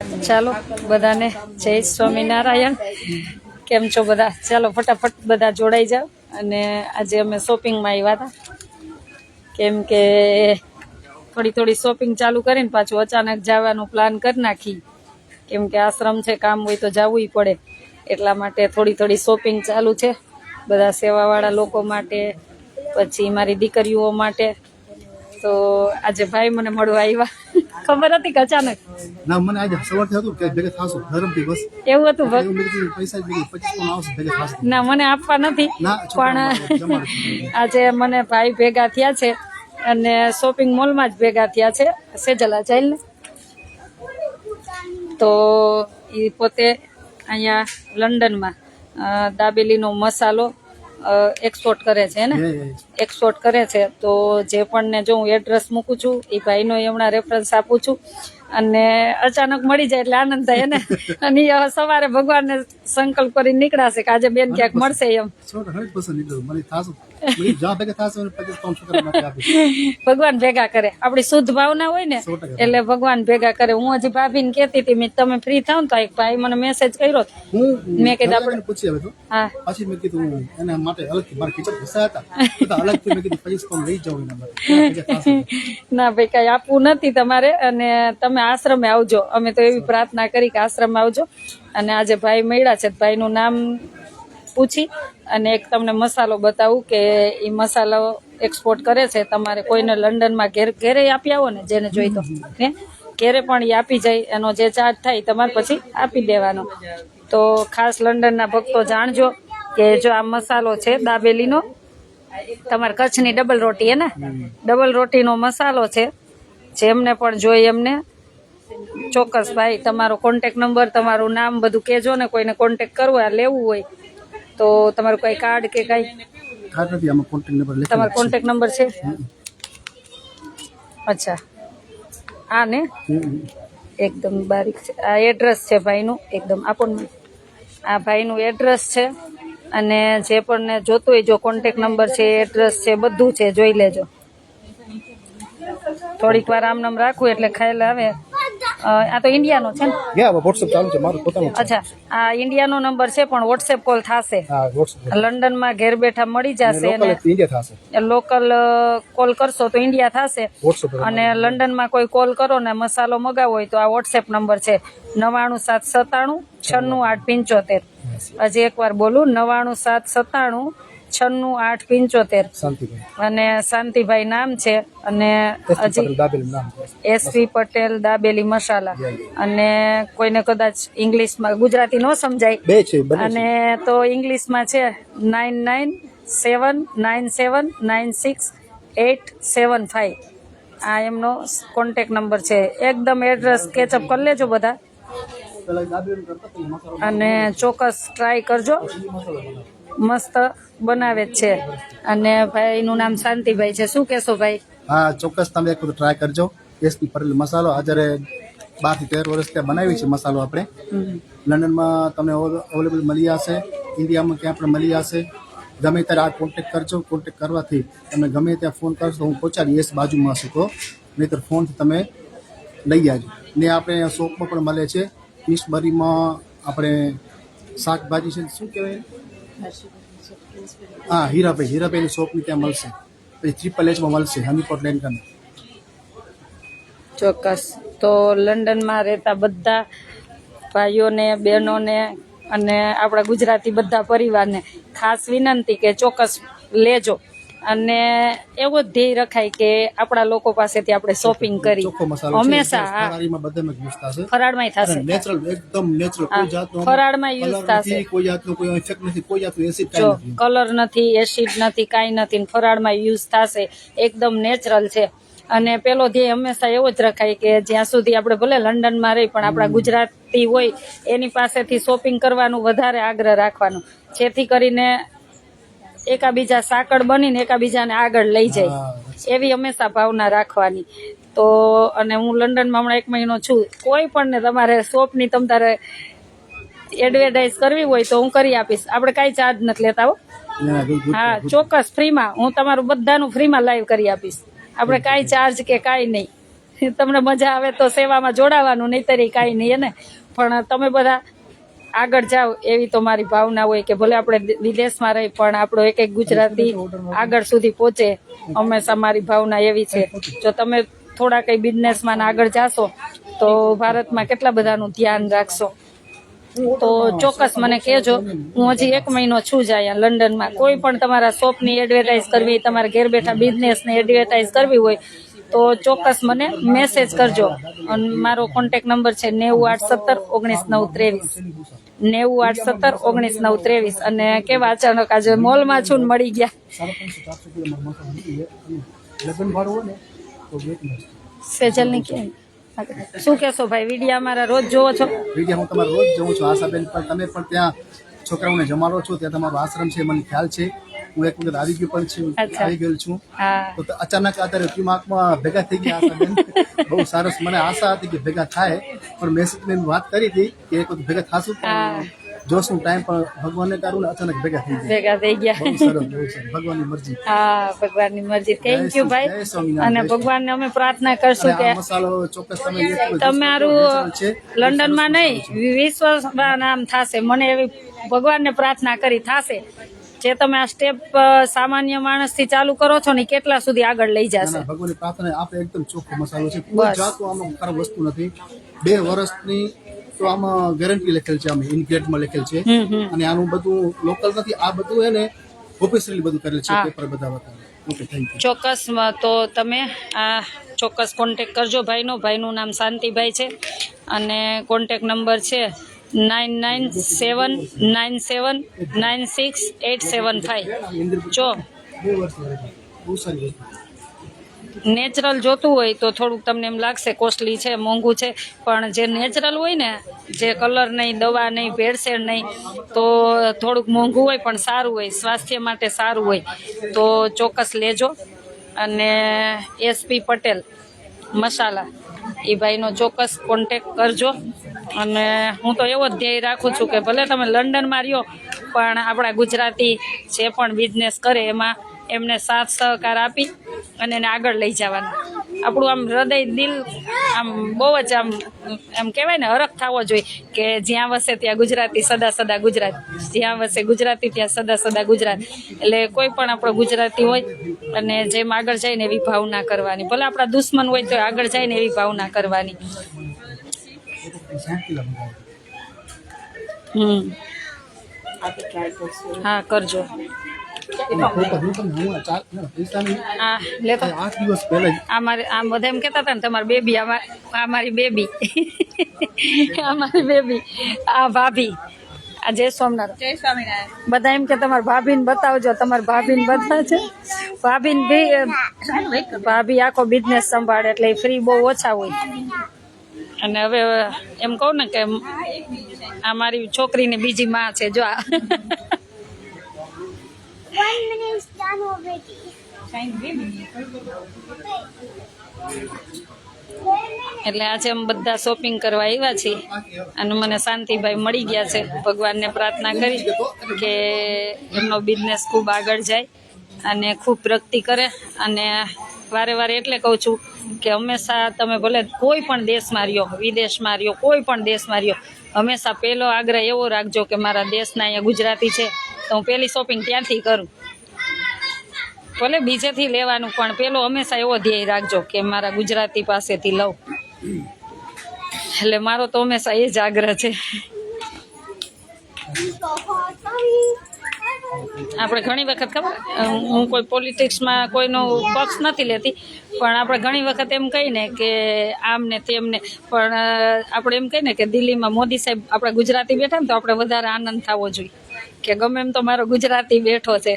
ચાલો બધાને જય સ્વામિનારાયણ. કેમ છો બધા? ચાલો ફટાફટ બધા જોડાઈ જાઓ. અને આજે અમે શોપિંગમાં આવ્યા હતા, કેમ કે થોડી શોપિંગ ચાલુ કરીને પાછું અચાનક જવાનું પ્લાન કરી નાખી, કેમ કે આશ્રમ છે, કામ હોય તો જવું પડે. એટલા માટે થોડી શોપિંગ ચાલુ છે, બધા સેવાવાળા લોકો માટે, પછી મારી દીકરીઓ માટે. તો આજે ભાઈ મને મળવા આવ્યા. ખબર હતી કે અચાનક? ના, મને આજે સવારથી હતું કે ભેગા થાશું ધરમથી બસ એવું હતું? પૈસા 25 આવશે ભેગા થાશે. ના, મને આપવા નથી, પણ આજે મને ભાઈ ભેગા થયા છે અને શોપિંગ મોલમાં જ ભેગા થયા છે, સેજલા ચાઈલ્ડ. તો એ પોતે અહીંયા લંડનમાં દાબેલીનો મસાલો એક્સપોર્ટ કરે છે ને, એક્સપોર્ટ કરે છે. તો જે પણ ને જો હું એડ્રેસ મૂકું છું, એ ભાઈનો હમણાં રેફરન્સ આપું છું, અને અચાનક મળી જાય એટલે આનંદ થાય ને. અને સવારે ભગવાનને સંકલ્પ કરીને નીકળાશે કે આજે બેન ક્યાંક મળશે એમ. ભગવાન ભેગા કરે, આપણી શુદ્ધ ભાવના હોય ને એટલે ભગવાન ભેગા કરે. હું હજી ભાભીને કહેતી હતી, તમે ફ્રી થાવ ને તો એક ભાઈ મને મેસેજ કર્યો, મેં કીધું આપણે પૂછી આવ્યો. હા, પછી મેં કીધું એના માટે અલગથી મારા કિચન પૈસા હતા, અલગથી મેં કીધું 25 લઈ જાવ એના માટે. ના ભાઈ, કઈ આપવું નથી તમારે, અને તમે આશ્રમે આવજો. અમે તો એવી પ્રાર્થના કરી કે આશ્રમ આવજો. અને આજે ભાઈ મળ્યા છે, ભાઈનું નામ પૂછી અને એક તમને મસાલો બતાવું કે એ મસાલો એક્સપોર્ટ કરે છે. તમારે કોઈને લંડનમાં ઘેરે આપી આવો ને, જેને જોઈતો ને ઘેરે પણ એ આપી જાય. એનો જે ચાર્જ થાય તમારે પછી આપી દેવાનો. તો ખાસ લંડનના ભક્તો જાણજો કે જો આ મસાલો છે દાબેલીનો, તમારે કચ્છની ડબલ રોટી હે ને, ડબલ રોટીનો મસાલો છે. જેમને પણ જોઈએ એમને ચોક્કસ ભાઈ તમારો કોન્ટેક નંબર, તમારું નામ બધું કહેજો ને. કોઈને કોન્ટેક કરવો હોય, લેવું હોય તો તમારું કઈ કાર્ડ કે કઈ? તમારો કોન્ટેક નંબર છે? અચ્છા, આ ને એકદમ બારીક છે. આ એડ્રેસ છે ભાઈનું, એકદમ આપો ને. આ ભાઈનું એડ્રેસ છે, અને જે પણ ને જોતું હોય, જો કોન્ટેક નંબર છે, એડ્રેસ છે, બધું છે, જોઈ લેજો. થોડીક વાર આમ નામ રાખવું એટલે ખ્યાલ આવે. આ તો ઇન્ડિયાનો છે ને? વોટ્સએપ ચાલુ છે મારું પોતાનું. અચ્છા, આ ઇન્ડિયાનો નંબર છે, પણ વોટ્સએપ કોલ થશે. લંડનમાં ઘેર બેઠા મળી જશે, અને લોકલ કોલ કરશો તો ઇન્ડિયા થશે. અને લંડનમાં કોઈ કોલ કરો ને મસાલો મગાવો હોય તો આ વોટ્સએપ નંબર છે 99797 96875. હજી એકવાર બોલું, 99797 96875. અને શાંતિભાઈ નામ છે, અને હજી એસપી પટેલ દાબેલી મસાલા. અને કોઈને કદાચ ઇંગ્લિશમાં, ગુજરાતી ન સમજાય અને તો ઇંગ્લિશમાં છે 997979696875. આ એમનો કોન્ટેક નંબર છે. એકદમ એડ્રેસ કેચઅપ કરી લેજો બધા, અને ચોક્કસ ટ્રાય કરજો. મસ્ત બનાવે જ છે. અને ભાઈનું નામ શાંતિભાઈ છે. શું કહેશો ભાઈ? હા, ચોક્કસ તમે એક વખત ટ્રાય કરજો. એસપી પટેલ મસાલો અત્યારે 12 થી 13 વર્ષ ત્યાં બનાવી છે મસાલો. આપણે લંડનમાં તમને અવેલેબલ મળી જશે, ઇન્ડિયામાં ક્યાં પણ મળી જશે. ગમે ત્યારે આ કોન્ટેક્ટ કરજો. કોન્ટેક્ટ કરવાથી તમે ગમે ત્યાં ફોન કરશો, હું પહોંચાડીશ બાજુમાં હશું તો, નહીંતર ફોનથી તમે લઈ જાજો. ને આપણે શોપમાં પણ મળે છે. પીસબરીમાં આપણે શાકભાજી છે, શું કહેવાય? હા, હીરાભાઈની શોપની ત્યાં મળશે. પછી ટ્રિપલ એચમાં મળશે, હનીપોટ લેન કરીને. ચોક્કસ. તો લંડનમાં રહેતા બધા ભાઈઓને, બહેનોને અને આપણા ગુજરાતી બધા પરિવારને ખાસ વિનંતી કે ચોક્કસ લેજો. અને એવો જ ધ્યેય રખાય કે આપણા લોકો પાસેથી આપણે શોપિંગ કરી હંમેશા. ફરાળમાં થશે, ફરાળમાં યુઝ થશે. જો કલર નથી, એસિડ નથી, કાંઈ નથી, ફરાળમાં યુઝ થશે. એકદમ નેચરલ છે. અને પેલો ધ્યેય હંમેશા એવો જ રખાય કે જ્યાં સુધી આપણે ભલે લંડનમાં રહી પણ આપણા ગુજરાતી હોય એની પાસેથી શોપિંગ કરવાનું વધારે આગ્રહ રાખવાનો, જેથી કરીને એકાબીજા સાંકળ બનીને એકાબીજાને આગળ લઈ જાય, એવી હંમેશા ભાવના રાખવાની. તો અને હું લંડનમાં હમણાં 1 મહિનો છું. કોઈ પણ ને તમારે શોપની તમારે એડવર્ટાઇઝ કરવી હોય તો હું કરી આપીશ. આપણે કાંઈ ચાર્જ નથી લેતા હો. હા, ચોક્કસ ફ્રીમાં. હું તમારું બધાનું ફ્રીમાં લાઈવ કરી આપીશ. આપણે કાંઈ ચાર્જ કે કાંઈ નહીં. તમને મજા આવે તો સેવામાં જોડાવાનું, નહીંતર કાંઈ નહીં ને. પણ તમે બધા આગળ જાઓ એવી તો મારી ભાવના હોય કે ભલે આપણે વિદેશમાં રહી પણ આપણો એક એક ગુજરાતી આગળ સુધી પહોંચે, હંમેશા મારી ભાવના એવી છે. જો તમે થોડા કંઈ બિઝનેસમાં આગળ જાશો તો ભારતમાં કેટલા બધાનું ધ્યાન રાખશો. તો ચોક્કસ મને કહેજો. હું હજી 1 મહિનો છું જ અહીંયા લંડનમાં. કોઈ પણ તમારા શોપની એડવર્ટાઇઝ કરવી, તમારા ઘેર બેઠા બિઝનેસની એડવર્ટાઇઝ કરવી હોય તો ચોક્કસ મને મેસેજ કરજો. અને મારો કોન્ટેક્ટ નંબર છે 9817 19 923 9817 19 923. અને કેવા અચાનક આજે મોલમાં છું ને મળી ગયા. સેજલની કેમ શું કહેશો ભાઈ? વિડીયો અમારા રોજ જોવો છો? વિડીયો હું તમારો રોજ જોઉં છું. આશાબેન પણ તમે પણ ત્યાં છોકરાઓને જમાડો છો, ત્યાં તમારો આશ્રમ છે, મને ખ્યાલ છે. હું એક વખત આવી ગયો પણ છું, આવી ગયેલ છું. તો અચાનક અત્યારે દિમાગમાં ભેગા થઈ ગયા આશાબેન. બહુ સરસ. મને આશા હતી કે ભેગા થાય, પણ મેસેજની વાત કરી હતી કે એક વખત ભેગા થશું, પણ જોશું ટાઈમ પણ ભગવાનને કારું ને અચાનક ભેગા થઈ ગયા. બહુ સરસ, બહુ સરસ. ભગવાનની મરજી. હા, ભગવાનની મરજી. થેન્ક યુ ભાઈ. અને ભગવાનને અમે પ્રાર્થના કરશું કે મસાલો ચોક્કસ તમારું લંડનમાં નહીં વિશ્વમાં નામ થશે. મને એવી ભગવાનને પ્રાર્થના કરી થશે. જે તમે આ સ્ટેપ સામાન્ય માણસથી ચાલુ કરો છો ને કેટલા સુધી આગળ લઈ જશે. ભગવાનની પ્રાર્થના. આપણે એકદમ ચોખ્ખો મસાલો છે, કોઈ જાતનું આમાં ખરાબ વસ્તુ નથી. 2 વર્ષની તો આમાં ગેરંટી લખેલ છે, આમાં ઇન્ગ્રેડિયન્ટમાં લખેલ છે. અને આનું બધું લોકલ નથી, આ બધું એને ઓફિશિયલી બધું કરેલ છે, પેપર બધા બતાવે. Okay, thank you. ચોક્કસ. તો તમે આ ચોક્કસ કોન્ટેક કરજો ભાઈનો. ભાઈનું નામ શાંતિભાઈ છે અને કોન્ટેક નંબર છે 9979796875. જો નેચરલ જોતું હોય તો થોડુંક તમને એમ લાગશે કોસ્ટલી છે, મોંઘું છે, પણ જે નેચરલ હોય ને, જે કલર નહીં, દવા નહીં, ભેળસેળ નહીં, તો થોડુંક મોંઘું હોય પણ સારું હોય, સ્વાસ્થ્ય માટે સારું હોય. તો ચોક્કસ લેજો. અને એસપી પટેલ મસાલા એ ભાઈનો ચોક્કસ કોન્ટેક કરજો. અને હું તો એવો જ ધ્યેય રાખું છું કે ભલે તમે લંડનમાં રહ્યો પણ આપણા ગુજરાતી જે પણ બિઝનેસ કરે એમાં એમને સાથ સહકાર આપી અને એને આગળ લઈ જવાના. આપણું આમ હૃદય દિલ આમ બહુ જ આમ કહેવાય ને, હરખ થવો જોઈએ કે જ્યાં વસે ત્યાં ગુજરાતી, સદા સદા ગુજરાત. જ્યાં વસે ગુજરાતી ત્યાં સદા સદા ગુજરાત. એટલે કોઈ પણ આપણો ગુજરાતી હોય અને જેમ આગળ જાય ને એવી ભાવના કરવાની. ભલે આપણા દુશ્મન હોય તો આગળ જાય ને એવી ભાવના કરવાની. હા, કરજો. આ બધા એમ કેતા હતા ને તમારી બેબી, આ મારી બેબી, આ મારી બેબી, આ ભાભી, આ જય સોમનાથ. જય સ્વામિનારાયણ. બધા એમ કે તમારા ભાભીને બતાવજો. તમારા ભાભીને બતાવજો. ભાભી આખો બિઝનેસ સંભાળે એટલે ફ્રી બહુ ઓછા હોય. અને હવે એમ કહું ને કે આ મારી છોકરીની બીજી માં છે. જો આ એટલે આજે અમે બધા શોપિંગ કરવા આવ્યા છીએ અને મને શાંતિભાઈ મળી ગયા છે. ભગવાનને પ્રાર્થના કરી કે એમનો બિઝનેસ ખૂબ આગળ જાય અને ખૂબ પ્રગતિ કરે. અને વારે વારે એટલે કહું છું કે હંમેશા તમે ભલે કોઈ પણ દેશમાં રહ્યો, વિદેશમાં રહ્યો, કોઈ પણ દેશમાં રહ્યો, હંમેશા પહેલો આગ્રહ એવો રાખજો કે મારા દેશના અહીંયા ગુજરાતી છે તો હું પહેલી શોપિંગ ત્યાંથી કરું. ભલે બીજેથી લેવાનું પણ પેલો હંમેશા એવો ધ્યેય રાખજો કે મારા ગુજરાતી પાસેથી લઉં. એટલે મારો તો હંમેશા એ જ આગ્રહ છે. આપણે ઘણી વખત ખબર, હું કોઈ પોલિટિક્સમાં કોઈનો પક્ષ નથી લેતી, પણ આપણે ઘણી વખત એમ કહીને કે આમ ને તેમ ને, પણ આપણે એમ કહીને કે દિલ્હીમાં મોદી સાહેબ આપણા ગુજરાતી બેઠા ને તો આપણે વધારે આનંદ થવો જોઈએ કે ગમે એમ તો મારો ગુજરાતી બેઠો છે.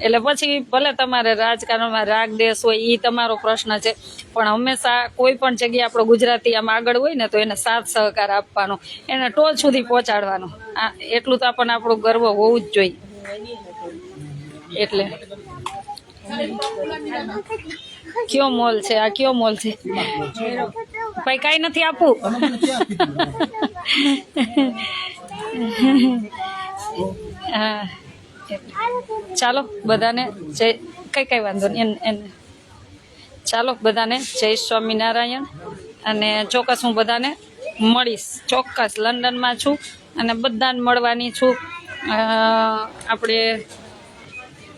એટલે પછી ભલે તમારે રાજકારણમાં રાગ દેશ હોય એ તમારો પ્રશ્ન છે, પણ હંમેશા કોઈ પણ જગ્યાએ આપણો ગુજરાતી આમ આગળ હોય ને તો એને સાથ સહકાર આપવાનો, એને ટોચ સુધી પહોંચાડવાનો. એટલું તો આપણને આપણું ગર્વ હોવું જ જોઈએ. એટલે કયો મોલ છે આ? કયો મોલ છે ભાઈ? કાંઈ નથી આપવું. હા, ચાલો બધાને કઈ વાંધો નહીં. એને ચાલો બધાને જય સ્વામિનારાયણ. અને ચોક્કસ હું બધાને મળીશ, ચોક્કસ લંડનમાં છું અને બધાને મળવાની છું. આપણે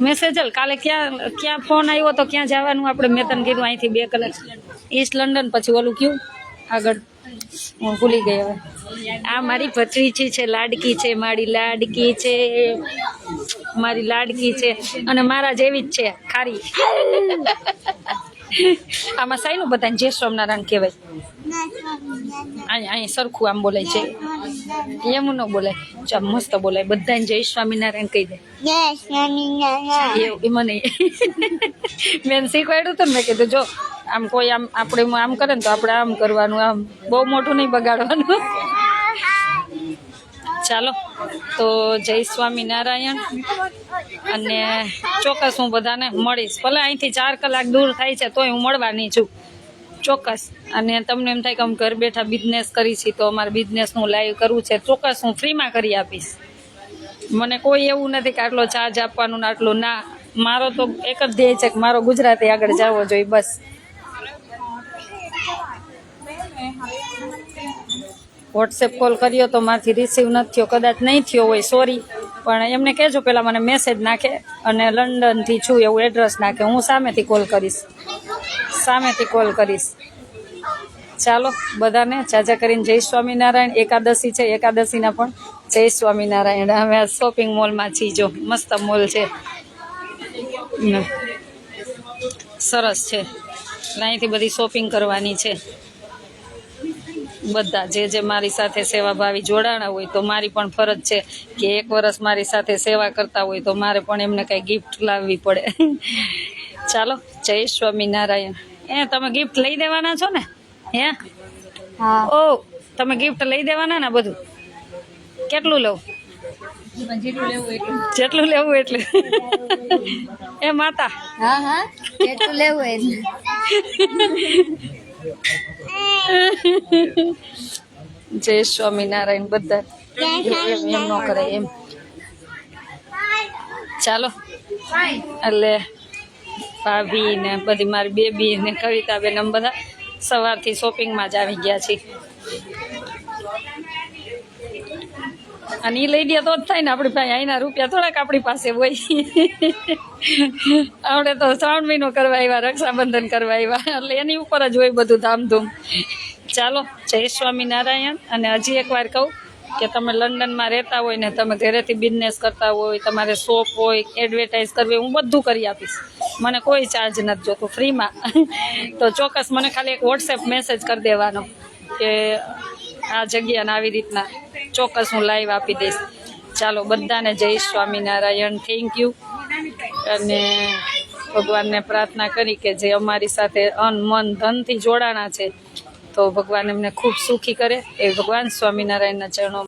મેસેજલ કાલે ક્યાં ફોન આવ્યો તો ક્યાં જવાનું આપણે? મેં તને કીધું અહીંથી 2 કલાક ઈસ્ટ લંડન, પછી ઓલું કયું આગળ હું ભૂલી ગઈ હવે. આ મારી ભત્રીજી છે, લાડકી છે, મારી લાડકી છે, મારી લાડકી છે અને મારા જેવી જ છે ખારી. આમાં સાઈનું બધાને જય સ્વામિનારાયણ કહેવાય. અહીં સરખું આમ બોલાય છે, એમ ન બોલાય, ચાલ મસ્ત બોલાય. બધાને જય સ્વામિનારાયણ કહી દે. એવું મને મેં શીખવાડ્યું હતું ને, મેં કીધું જો આમ કોઈ આમ આપણે આમ કરે ને તો આપણે આમ કરવાનું, આમ બહુ મોટું નહીં બગાડવાનું. ચાલો તો જય સ્વામિનારાયણ. અને ચોક્કસ હું બધાને મળીશ, ભલે અહીંથી 4 કલાક દૂર થાય છે તોય હું મળવાની છું ચોક્કસ. અને તમને એમ થાય કે અમે ઘર બેઠા બિઝનેસ કરી છીએ તો અમારે બિઝનેસનું લાઈવ કરવું છે, ચોક્કસ હું ફ્રીમાં કરી આપીશ. મને કોઈ એવું નથી કે આટલો ચાર્જ આપવાનું ને આટલું ના. મારો તો એક જ ધ્યેય છે કે મારો ગુજરાતી આગળ જવો જોઈએ, બસ. વોટ્સએપ કોલ કર્યો તો મારાથી રિસીવ નથી થયો, કદાચ નહીં થયો હોય, સોરી. પણ એમને કહેજો પહેલાં મને મેસેજ નાખે અને લંડનથી છું એવું એડ્રેસ નાખે, હું સામેથી કોલ કરીશ, સામેથી કોલ કરીશ. ચાલો બધાને ચાચા કરીને જય સ્વામિનારાયણ. એકાદશી છે, એકાદશીના પણ જય સ્વામિનારાયણ. અમે આ શોપિંગ મોલમાં છીએ, જો મસ્ત મોલ છે, સરસ છે. અહીંથી બધી શોપિંગ કરવાની છે. બધા જે મારી સાથે સેવાભાવી જોડાણા હોય તો મારી પણ ફરજ છે કે 1 વર્ષ મારી સાથે સેવા કરતા હોય તો મારે પણ એમને કંઈ ગિફ્ટ લાવવી પડે. ચાલો જય સ્વામિનારાયણ. તમે ગિફ્ટ લઈ દેવાના છો ને? હે હા. ઓ તમે ગિફ્ટ લઈ દેવાના ને? બધું કેટલું લઉં? જેટલું લેવું એટલું. એ માતા હા કેટલું લેવું એટલે. જય સ્વામિનારાયણ. બધા એમ ન કરે એમ. ચાલો એટલે ભાભી ને બધી મારી બેબી ને કવિતાબેન અમે બધા સવારથી શોપિંગમાં જ આવી ગયા છીએ. અને એ લઈ દે તો જ થાય ને આપણી પાસે. અહીંના રૂપિયા થોડાક આપણી પાસે હોય. આપણે તો 3 મહિનો કરવા આવ્યા, રક્ષાબંધન કરવા આવ્યા, એટલે એની ઉપર જ હોય બધું ધામધૂમ. ચાલો જય સ્વામિનારાયણ. અને હજી એકવાર કહું કે તમે લંડનમાં રહેતા હોય ને તમે ઘરેથી બિઝનેસ કરતા હોય, તમારે શોપ હોય, એડવર્ટાઇઝ કરવી હોય, હું બધું કરી આપીશ. મને કોઈ ચાર્જ નથી જોતો, ફ્રીમાં. તો ચોક્કસ મને ખાલી એક વોટ્સએપ મેસેજ કરી દેવાનો કે આ જગ્યાને આવી રીતના, ચોક્કસ હું લાઈવ આપી દઈશ. ચાલો બધાને જય સ્વામિનારાયણ. Thank you. અને ભગવાનને પ્રાર્થના કરી કે જે અમારી સાથે અન મન ધનથી જોડાણા છે તો ભગવાન એમને ખૂબ સુખી કરે એ ભગવાન સ્વામિનારાયણના ચરણો